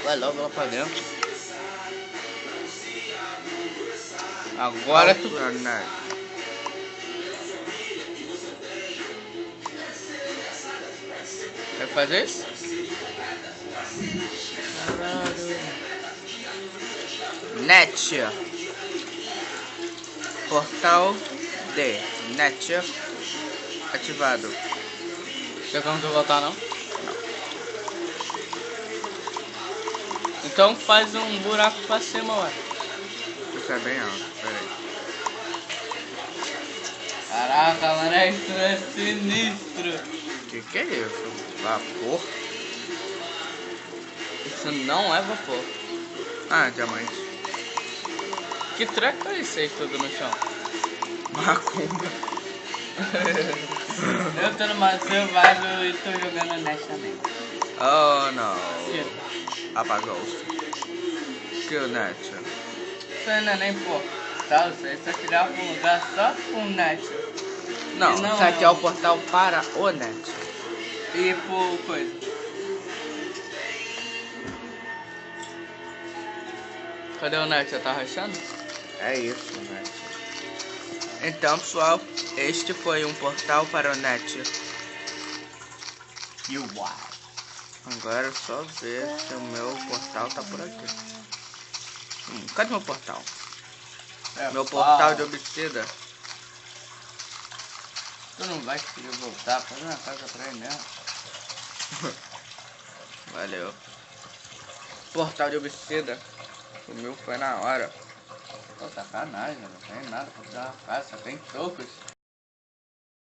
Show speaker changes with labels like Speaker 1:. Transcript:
Speaker 1: Vai logo lá pra dentro. Agora tu... Vai fazer isso? Caralho. Net. Portal de Net ativado. Você como tu voltar não? Então faz um buraco pra cima, ué.
Speaker 2: Isso é bem alto, peraí.
Speaker 1: Caraca, mano, isso é sinistro.
Speaker 2: Que é isso? Vapor?
Speaker 1: Isso não é vapor.
Speaker 2: Ah, diamante.
Speaker 1: Que treco é isso aí tudo no chão?
Speaker 2: Macumba.
Speaker 1: Eu tô numa survival e tô jogando Net também.
Speaker 2: Oh, não.
Speaker 1: Que?
Speaker 2: Apagou-se. Que o Net?
Speaker 1: Isso ainda nem portal, isso aí só criar um lugar só com Net.
Speaker 2: Não,
Speaker 1: E não,
Speaker 2: isso aqui é o portal para o Net.
Speaker 1: E por coisa. Cadê o Net? Já tá rachando?
Speaker 2: É isso, Net. Então, pessoal, este foi um portal para o Net.
Speaker 1: E uau!
Speaker 2: Agora é só ver se o meu portal tá por aqui. Cadê meu portal? Meu portal de Obsida.
Speaker 1: Tu não vai conseguir voltar, faz uma casa pra ele mesmo.
Speaker 2: Valeu. Portal de Obsida. O meu foi na hora.
Speaker 1: Pô, sacanagem, não tem nada pra tirar uma casa, só tem tocos.